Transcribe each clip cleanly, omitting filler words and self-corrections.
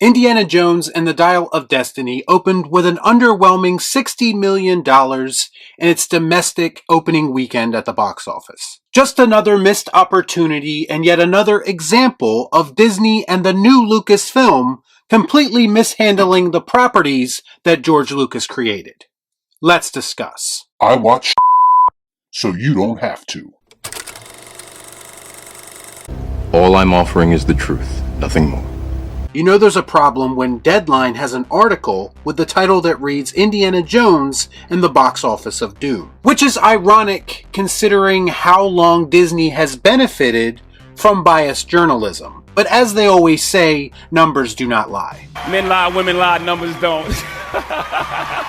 Indiana Jones and the Dial of Destiny opened with an underwhelming $60 million in its domestic opening weekend at the box office. Just another missed opportunity and yet another example of Disney and the new Lucasfilm completely mishandling the properties that George Lucas created. Let's discuss. I watch so you don't have to. All I'm offering is the truth, nothing more. You know there's a problem when Deadline has an article with the title that reads Indiana Jones and the Box Office of Doom. Which is ironic considering how long Disney has benefited from biased journalism. But as they always say, numbers do not lie. Men lie, women lie, numbers don't.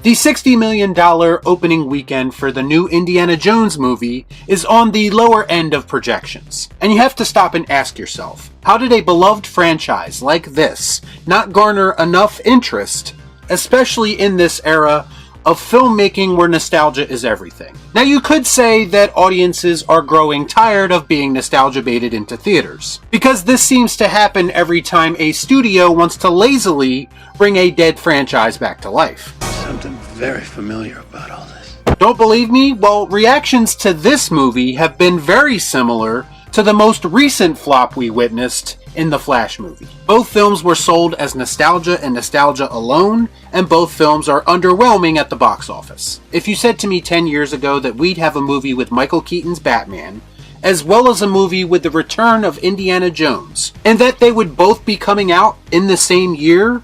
The $60 million opening weekend for the new Indiana Jones movie is on the lower end of projections. And you have to stop and ask yourself, how did a beloved franchise like this not garner enough interest, especially in this era of filmmaking where nostalgia is everything? Now you could say that audiences are growing tired of being nostalgia baited into theaters, because this seems to happen every time a studio wants to lazily bring a dead franchise back to life. Something very familiar about all this. Don't believe me? Well, reactions to this movie have been very similar to the most recent flop we witnessed in the Flash movie. Both films were sold as nostalgia and nostalgia alone, and both films are underwhelming at the box office. If you said to me 10 years ago that we'd have a movie with Michael Keaton's Batman, as well as a movie with the return of Indiana Jones, and that they would both be coming out in the same year,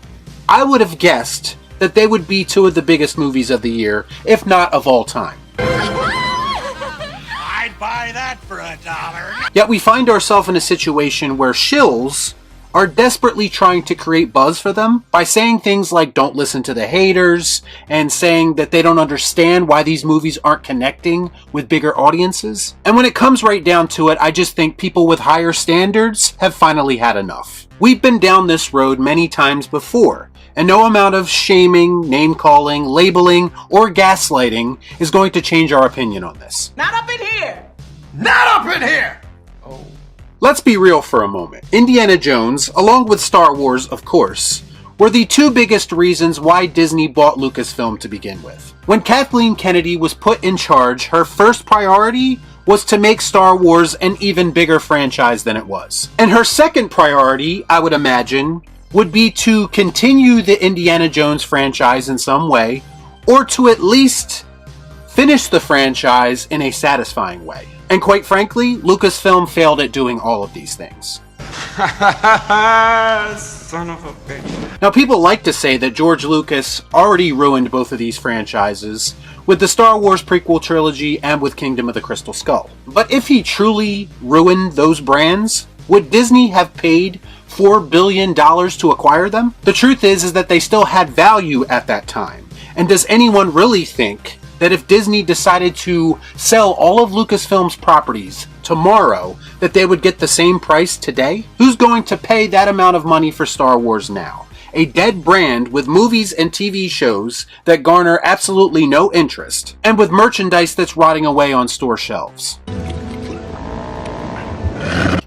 I would have guessed that they would be two of the biggest movies of the year, if not of all time. I'd buy that for $1. Yet we find ourselves in a situation where shills are desperately trying to create buzz for them by saying things like don't listen to the haters, and saying that they don't understand why these movies aren't connecting with bigger audiences. And when it comes right down to it, I just think people with higher standards have finally had enough. We've been down this road many times before, and no amount of shaming, name-calling, labeling, or gaslighting is going to change our opinion on this. Not up in here! Not up in here! Let's be real for a moment. Indiana Jones, along with Star Wars, of course, were the two biggest reasons why Disney bought Lucasfilm to begin with. When Kathleen Kennedy was put in charge, her first priority was to make Star Wars an even bigger franchise than it was. And her second priority, I would imagine, would be to continue the Indiana Jones franchise in some way, or to at least finish the franchise in a satisfying way. And quite frankly, Lucasfilm failed at doing all of these things. Son of a bitch. Now, people like to say that George Lucas already ruined both of these franchises with the Star Wars prequel trilogy and with Kingdom of the Crystal Skull. But if he truly ruined those brands, would Disney have paid $4 billion to acquire them? The truth is that they still had value at that time. And does anyone really think that if Disney decided to sell all of Lucasfilm's properties tomorrow, that they would get the same price today? Who's going to pay that amount of money for Star Wars now? A dead brand with movies and TV shows that garner absolutely no interest, and with merchandise that's rotting away on store shelves.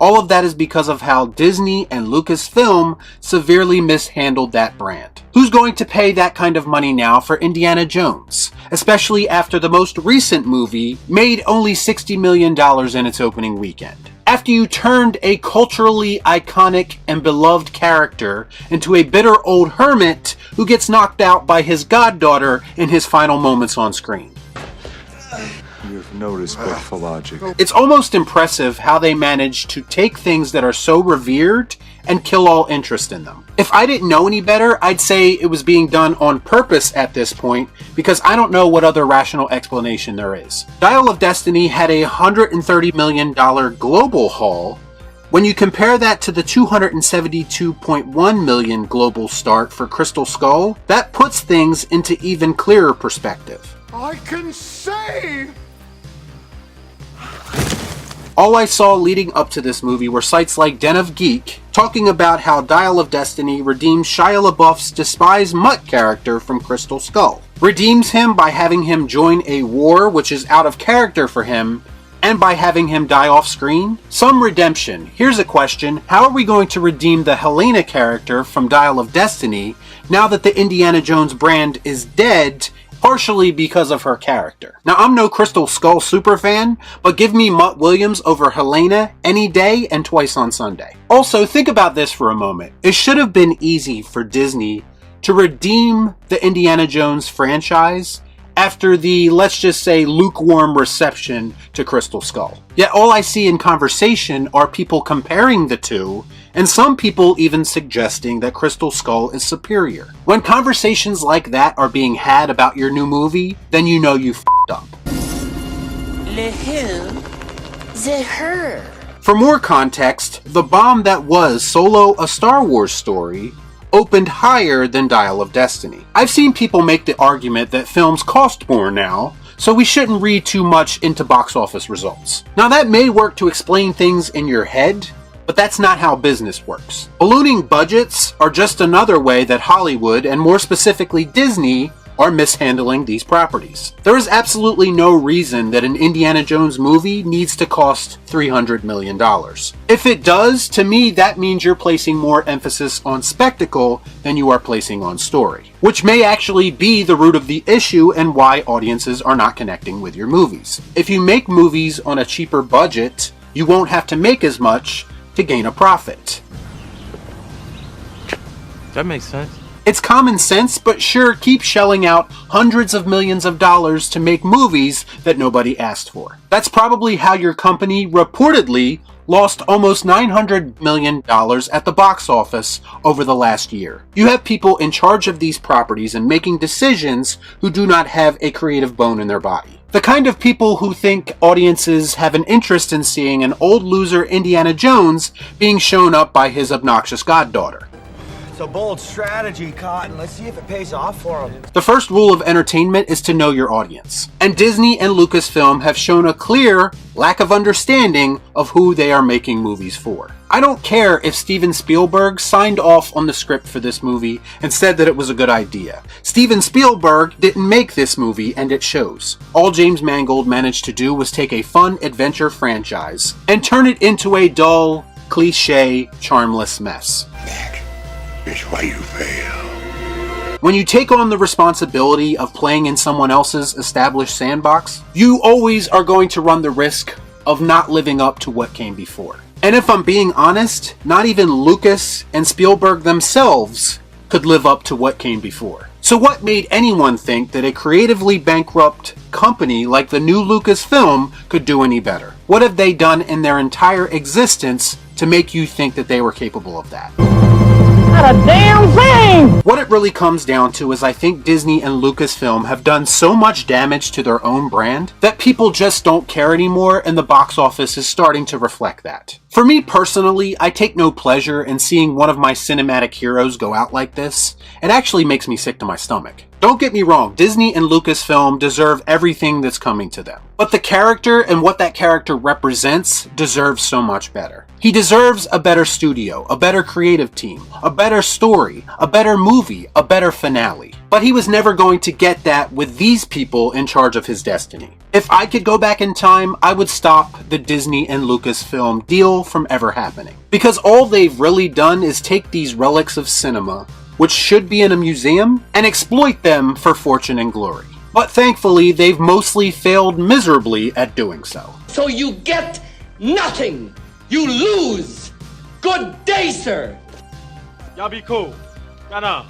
All of that is because of how Disney and Lucasfilm severely mishandled that brand. Who's going to pay that kind of money now for Indiana Jones? Especially after the most recent movie made only $60 million in its opening weekend. After you turned a culturally iconic and beloved character into a bitter old hermit who gets knocked out by his goddaughter in his final moments on screen. You have no respect for logic. It's almost impressive how they manage to take things that are so revered and kill all interest in them. If I didn't know any better, I'd say it was being done on purpose at this point, because I don't know what other rational explanation there is. Dial of Destiny had a $130 million global haul. When you compare that to the $272.1 million global start for Crystal Skull, that puts things into even clearer perspective. I can say! All I saw leading up to this movie were sites like Den of Geek talking about how Dial of Destiny redeems Shia LaBeouf's despised Mutt character from Crystal Skull. Redeems him by having him join a war which is out of character for him, and by having him die off screen? Some redemption. Here's a question. How are we going to redeem the Helena character from Dial of Destiny now that the Indiana Jones brand is dead, partially because of her character? Now, I'm no Crystal Skull superfan, but give me Mutt Williams over Helena any day and twice on Sunday. Also, think about this for a moment. It should have been easy for Disney to redeem the Indiana Jones franchise after the, let's just say, lukewarm reception to Crystal Skull. Yet all I see in conversation are people comparing the two, and some people even suggesting that Crystal Skull is superior. When conversations like that are being had about your new movie, then you know you f***ed up. Le who? The her. For more context, the bomb that was Solo: A Star Wars Story opened higher than Dial of Destiny. I've seen people make the argument that films cost more now, so we shouldn't read too much into box office results. Now that may work to explain things in your head, but that's not how business works. Ballooning budgets are just another way that Hollywood, and more specifically Disney, are mishandling these properties. There is absolutely no reason that an Indiana Jones movie needs to cost $300 million. If it does, to me that means you're placing more emphasis on spectacle than you are placing on story, which may actually be the root of the issue and why audiences are not connecting with your movies. If you make movies on a cheaper budget, you won't have to make as much to gain a profit. That makes sense. It's common sense, but sure, keep shelling out hundreds of millions of dollars to make movies that nobody asked for. That's probably how your company reportedly lost almost $900 million at the box office over the last year. You have people in charge of these properties and making decisions who do not have a creative bone in their body. The kind of people who think audiences have an interest in seeing an old loser Indiana Jones being shown up by his obnoxious goddaughter. It's a bold strategy, Cotton. Let's see if it pays off for him. The first rule of entertainment is to know your audience. And Disney and Lucasfilm have shown a clear lack of understanding of who they are making movies for. I don't care if Steven Spielberg signed off on the script for this movie and said that it was a good idea. Steven Spielberg didn't make this movie, and it shows. All James Mangold managed to do was take a fun adventure franchise and turn it into a dull, cliche, charmless mess. It's why you fail. When you take on the responsibility of playing in someone else's established sandbox, you always are going to run the risk of not living up to what came before. And if I'm being honest, not even Lucas and Spielberg themselves could live up to what came before. So what made anyone think that a creatively bankrupt company like the new Lucasfilm could do any better? What have they done in their entire existence to make you think that they were capable of that? Not a damn thing! What it really comes down to is I think Disney and Lucasfilm have done so much damage to their own brand that people just don't care anymore, and the box office is starting to reflect that. For me personally, I take no pleasure in seeing one of my cinematic heroes go out like this. It actually makes me sick to my stomach. Don't get me wrong, Disney and Lucasfilm deserve everything that's coming to them. But the character and what that character represents deserves so much better. He deserves a better studio, a better creative team, a better story, a better movie, a better finale. But he was never going to get that with these people in charge of his destiny. If I could go back in time, I would stop the Disney and Lucasfilm deal from ever happening. Because all they've really done is take these relics of cinema, which should be in a museum, and exploit them for fortune and glory. But thankfully, they've mostly failed miserably at doing so. So you get nothing! You lose! Good day, sir! Y'all be cool. Right on.